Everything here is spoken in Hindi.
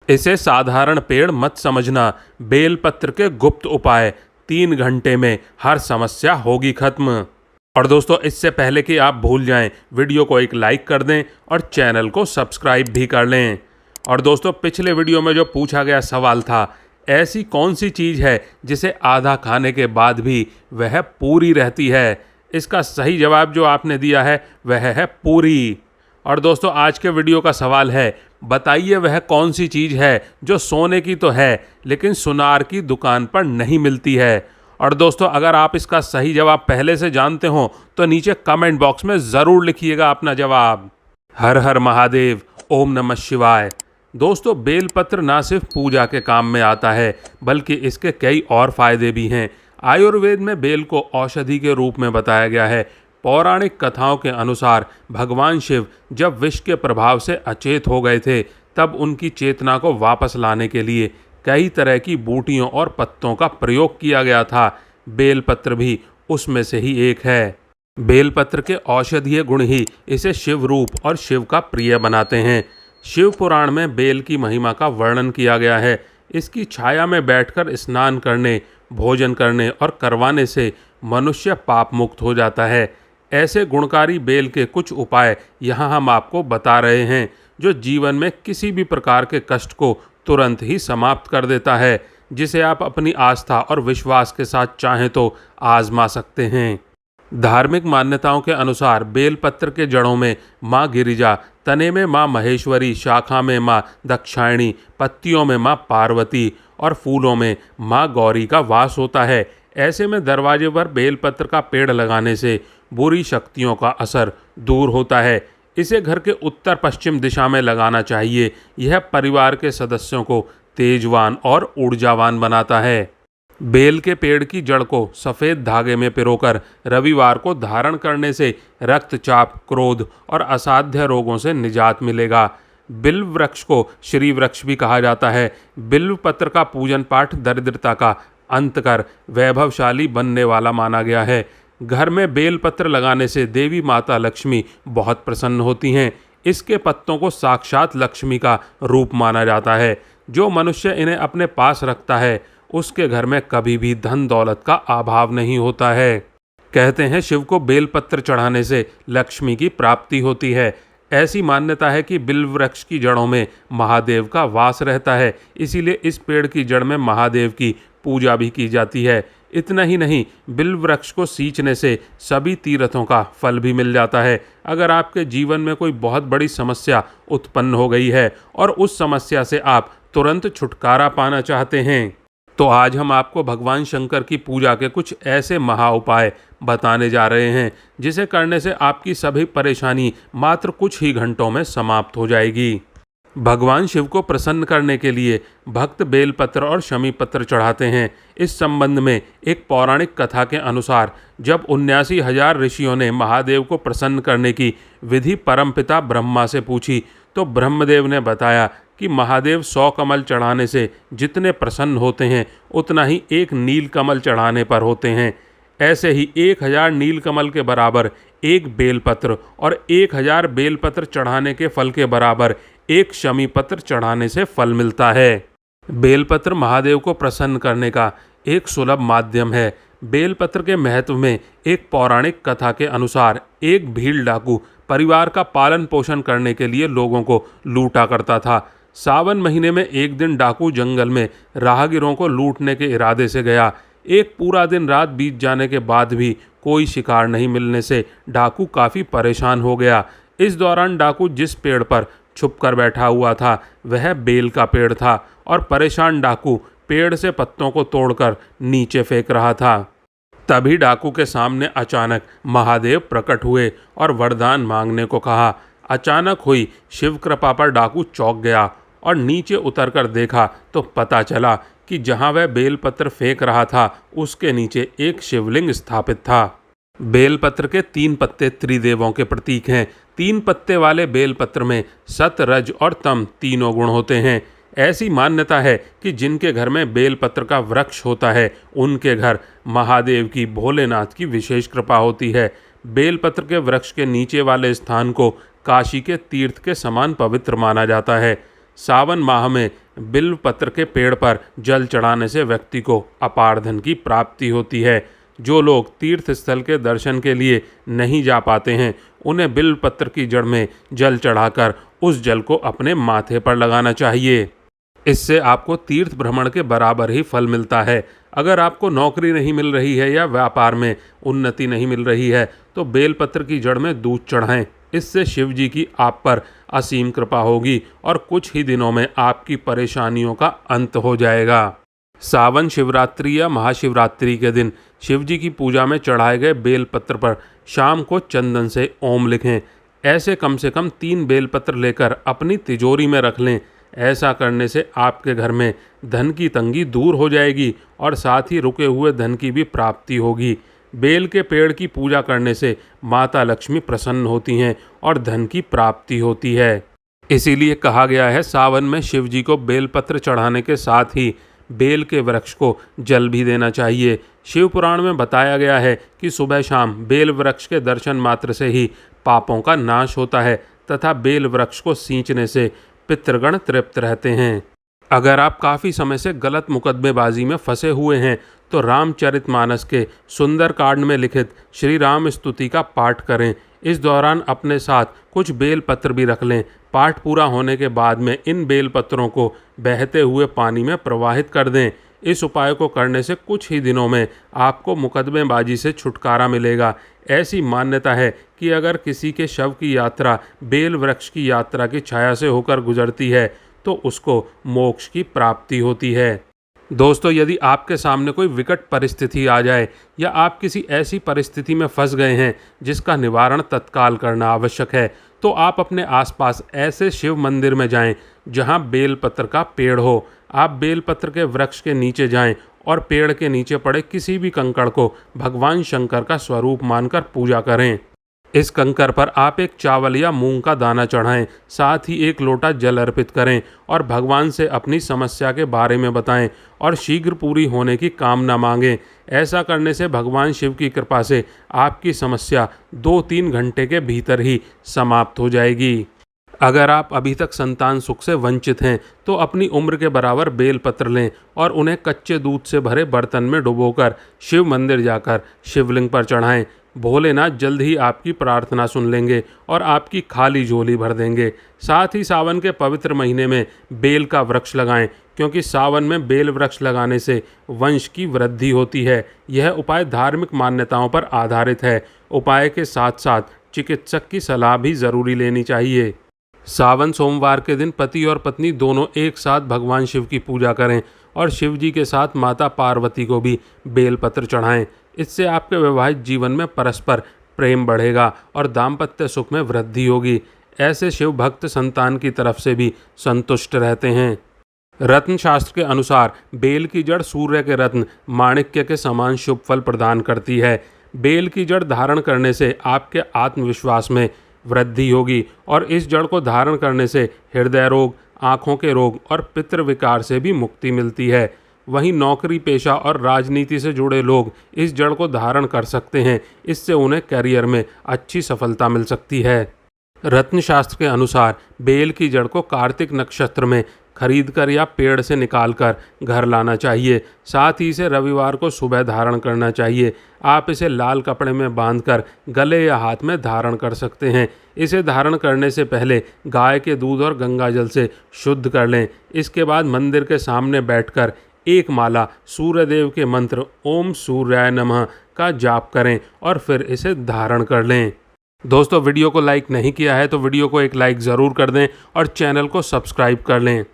इसे साधारण पेड़ मत समझना, बेलपत्र के गुप्त उपाय, 3 घंटे में हर समस्या होगी खत्म। और दोस्तों, इससे पहले कि आप भूल जाएं, वीडियो को एक लाइक कर दें और चैनल को सब्सक्राइब भी कर लें। और दोस्तों, पिछले वीडियो में जो पूछा गया सवाल था, ऐसी कौन सी चीज़ है जिसे आधा खाने के बाद भी वह पूरी रहती है? इसका सही जवाब जो आपने दिया है वह है पूरी। और दोस्तों, आज के वीडियो का सवाल है, बताइए वह कौन सी चीज़ है जो सोने की तो है लेकिन सुनार की दुकान पर नहीं मिलती है। और दोस्तों, अगर आप इसका सही जवाब पहले से जानते हो तो नीचे कमेंट बॉक्स में ज़रूर लिखिएगा अपना जवाब। हर हर महादेव, ओम नमः शिवाय। दोस्तों, बेलपत्र ना सिर्फ पूजा के काम में आता है बल्कि इसके कई और फायदे भी हैं। आयुर्वेद में बेल को औषधि के रूप में बताया गया है। पौराणिक कथाओं के अनुसार भगवान शिव जब विष के प्रभाव से अचेत हो गए थे, तब उनकी चेतना को वापस लाने के लिए कई तरह की बूटियों और पत्तों का प्रयोग किया गया था। बेलपत्र भी उसमें से ही एक है। बेलपत्र के औषधीय गुण ही इसे शिव रूप और शिव का प्रिय बनाते हैं। शिव पुराण में बेल की महिमा का वर्णन किया गया है। इसकी छाया में बैठकर स्नान करने, भोजन करने और करवाने से मनुष्य पाप मुक्त हो जाता है। ऐसे गुणकारी बेल के कुछ उपाय यहाँ हम आपको बता रहे हैं, जो जीवन में किसी भी प्रकार के कष्ट को तुरंत ही समाप्त कर देता है, जिसे आप अपनी आस्था और विश्वास के साथ चाहें तो आजमा सकते हैं। धार्मिक मान्यताओं के अनुसार बेलपत्र के जड़ों में माँ गिरिजा, तने में माँ महेश्वरी, शाखा में माँ दक्षायणी, पत्तियों में माँ पार्वती और फूलों में माँ गौरी का वास होता है। ऐसे में दरवाजे पर बेलपत्र का पेड़ लगाने से बुरी शक्तियों का असर दूर होता है। इसे घर के उत्तर पश्चिम दिशा में लगाना चाहिए। यह परिवार के सदस्यों को तेजवान और ऊर्जावान बनाता है। बेल के पेड़ की जड़ को सफ़ेद धागे में पिरोकर रविवार को धारण करने से रक्तचाप, क्रोध और असाध्य रोगों से निजात मिलेगा। बिल्व वृक्ष को श्री वृक्ष भी कहा जाता है। बिल्व पत्र का पूजन पाठ दरिद्रता का अंत कर वैभवशाली बनने वाला माना गया है। घर में बेलपत्र लगाने से देवी माता लक्ष्मी बहुत प्रसन्न होती हैं। इसके पत्तों को साक्षात लक्ष्मी का रूप माना जाता है। जो मनुष्य इन्हें अपने पास रखता है, उसके घर में कभी भी धन दौलत का अभाव नहीं होता है। कहते हैं, शिव को बेलपत्र चढ़ाने से लक्ष्मी की प्राप्ति होती है। ऐसी मान्यता है कि बिल्व वृक्ष की जड़ों में महादेव का वास रहता है, इसीलिए इस पेड़ की जड़ में महादेव की पूजा भी की जाती है। इतना ही नहीं, बिल्व वृक्ष को सींचने से सभी तीर्थों का फल भी मिल जाता है। अगर आपके जीवन में कोई बहुत बड़ी समस्या उत्पन्न हो गई है और उस समस्या से आप तुरंत छुटकारा पाना चाहते हैं, तो आज हम आपको भगवान शंकर की पूजा के कुछ ऐसे महा उपाय बताने जा रहे हैं, जिसे करने से आपकी सभी परेशानी मात्र कुछ ही घंटों में समाप्त हो जाएगी। भगवान शिव को प्रसन्न करने के लिए भक्त बेलपत्र और शमी पत्र चढ़ाते हैं। इस संबंध में एक पौराणिक कथा के अनुसार जब 79,000 ऋषियों ने महादेव को प्रसन्न करने की विधि परमपिता ब्रह्मा से पूछी, तो ब्रह्मदेव ने बताया कि महादेव 100 कमल चढ़ाने से जितने प्रसन्न होते हैं, उतना ही एक नील कमल चढ़ाने पर होते हैं। ऐसे ही 1000 नील कमल के बराबर एक बेलपत्र और 1000 बेलपत्र चढ़ाने के फल के बराबर एक शमी पत्र चढ़ाने से फल मिलता है। बेलपत्र महादेव को प्रसन्न करने का एक सुलभ माध्यम है। बेलपत्र के महत्व में एक पौराणिक कथा के अनुसार एक भील डाकू परिवार का पालन पोषण करने के लिए लोगों को लूटा करता था। सावन महीने में एक दिन डाकू जंगल में राहगीरों को लूटने के इरादे से गया। एक पूरा दिन रात बीत जाने के बाद भी कोई शिकार नहीं मिलने से डाकू काफ़ी परेशान हो गया। इस दौरान डाकू जिस पेड़ पर छुप कर बैठा हुआ था, वह बेल का पेड़ था और परेशान डाकू पेड़ से पत्तों को तोड़कर नीचे फेंक रहा था। तभी डाकू के सामने अचानक महादेव प्रकट हुए और वरदान मांगने को कहा। अचानक हुई शिव कृपा पर डाकू चौंक गया और नीचे उतरकर देखा तो पता चला कि जहां वह बेलपत्र फेंक रहा था, उसके नीचे एक शिवलिंग स्थापित था। बेलपत्र के 3 पत्ते त्रिदेवों के प्रतीक हैं। 3 पत्ते वाले बेलपत्र में सत, रज और तम तीनों गुण होते हैं। ऐसी मान्यता है कि जिनके घर में बेलपत्र का वृक्ष होता है, उनके घर महादेव की, भोलेनाथ की विशेष कृपा होती है। बेलपत्र के वृक्ष के नीचे वाले स्थान को काशी के तीर्थ के समान पवित्र माना जाता है। सावन माह में बिल्व पत्र के पेड़ पर जल चढ़ाने से व्यक्ति को अपार धन की प्राप्ति होती है। जो लोग तीर्थ स्थल के दर्शन के लिए नहीं जा पाते हैं, उन्हें बिल्व पत्र की जड़ में जल चढ़ाकर उस जल को अपने माथे पर लगाना चाहिए। इससे आपको तीर्थ भ्रमण के बराबर ही फल मिलता है। अगर आपको नौकरी नहीं मिल रही है या व्यापार में उन्नति नहीं मिल रही है, तो बेलपत्र की जड़ में दूध चढ़ाएं। इससे शिव जी की आप पर असीम कृपा होगी और कुछ ही दिनों में आपकी परेशानियों का अंत हो जाएगा। सावन शिवरात्रि या महाशिवरात्रि के दिन शिव जी की पूजा में चढ़ाए गए बेलपत्र पर शाम को चंदन से ओम लिखें। ऐसे कम से कम 3 बेलपत्र लेकर अपनी तिजोरी में रख लें। ऐसा करने से आपके घर में धन की तंगी दूर हो जाएगी और साथ ही रुके हुए धन की भी प्राप्ति होगी। बेल के पेड़ की पूजा करने से माता लक्ष्मी प्रसन्न होती हैं और धन की प्राप्ति होती है। इसीलिए कहा गया है, सावन में शिव जी को बेलपत्र चढ़ाने के साथ ही बेल के वृक्ष को जल भी देना चाहिए। शिव पुराण में बताया गया है कि सुबह शाम बेल वृक्ष के दर्शन मात्र से ही पापों का नाश होता है तथा बेल वृक्ष को सींचने से पितृगण तृप्त रहते हैं। अगर आप काफ़ी समय से गलत मुकदमेबाजी में फंसे हुए हैं, तो रामचरितमानस के सुंदरकांड में लिखित श्री राम स्तुति का पाठ करें। इस दौरान अपने साथ कुछ बेलपत्र भी रख लें। पाठ पूरा होने के बाद में इन बेलपत्रों को बहते हुए पानी में प्रवाहित कर दें। इस उपाय को करने से कुछ ही दिनों में आपको मुकदमेबाजी से छुटकारा मिलेगा। ऐसी मान्यता है कि अगर किसी के शव की यात्रा बेल वृक्ष की यात्रा की छाया से होकर गुजरती है, तो उसको मोक्ष की प्राप्ति होती है। दोस्तों, यदि आपके सामने कोई विकट परिस्थिति आ जाए या आप किसी ऐसी परिस्थिति में फंस गए हैं जिसका निवारण तत्काल करना आवश्यक है, तो आप अपने आसपास ऐसे शिव मंदिर में जाएं जहां बेलपत्र का पेड़ हो। आप बेलपत्र के वृक्ष के नीचे जाएं और पेड़ के नीचे पड़े किसी भी कंकड़ को भगवान शंकर का स्वरूप मानकर पूजा करें। इस कंकर पर आप एक चावल या मूंग का दाना चढ़ाएं, साथ ही 1 लोटा जल अर्पित करें और भगवान से अपनी समस्या के बारे में बताएं और शीघ्र पूरी होने की कामना मांगें। ऐसा करने से भगवान शिव की कृपा से आपकी समस्या 2-3 घंटे के भीतर ही समाप्त हो जाएगी। अगर आप अभी तक संतान सुख से वंचित हैं, तो अपनी उम्र के बराबर बेलपत्र लें और उन्हें कच्चे दूध से भरे बर्तन में डुबोकर शिव मंदिर जाकर शिवलिंग पर चढ़ाएं। भोलेनाथ जल्द ही आपकी प्रार्थना सुन लेंगे और आपकी खाली झोली भर देंगे। साथ ही सावन के पवित्र महीने में बेल का वृक्ष लगाएं, क्योंकि सावन में बेल वृक्ष लगाने से वंश की वृद्धि होती है। यह उपाय धार्मिक मान्यताओं पर आधारित है। उपाय के साथ साथ चिकित्सक की सलाह भी ज़रूरी लेनी चाहिए। सावन सोमवार के दिन पति और पत्नी दोनों एक साथ भगवान शिव की पूजा करें और शिव जी के साथ माता पार्वती को भी बेलपत्र चढ़ाएं। इससे आपके वैवाहिक जीवन में परस्पर प्रेम बढ़ेगा और दाम्पत्य सुख में वृद्धि होगी। ऐसे शिव भक्त संतान की तरफ से भी संतुष्ट रहते हैं। रत्न शास्त्र के अनुसार बेल की जड़ सूर्य के रत्न माणिक्य के समान शुभ फल प्रदान करती है। बेल की जड़ धारण करने से आपके आत्मविश्वास में वृद्धि होगी और इस जड़ को धारण करने से हृदय रोग, आँखों के रोग और पितृ विकार से भी मुक्ति मिलती है। वहीं नौकरी पेशा और राजनीति से जुड़े लोग इस जड़ को धारण कर सकते हैं। इससे उन्हें करियर में अच्छी सफलता मिल सकती है। रत्न शास्त्र के अनुसार बेल की जड़ को कार्तिक नक्षत्र में खरीदकर या पेड़ से निकालकर घर लाना चाहिए। साथ ही इसे रविवार को सुबह धारण करना चाहिए। आप इसे लाल कपड़े में बांधकर गले या हाथ में धारण कर सकते हैं। इसे धारण करने से पहले गाय के दूध और गंगा जल से शुद्ध कर लें। इसके बाद मंदिर के सामने बैठकर एक माला सूर्यदेव के मंत्र ओम सूर्याय नमः का जाप करें और फिर इसे धारण कर लें। दोस्तों, वीडियो को लाइक नहीं किया है तो वीडियो को एक लाइक ज़रूर कर दें और चैनल को सब्सक्राइब कर लें।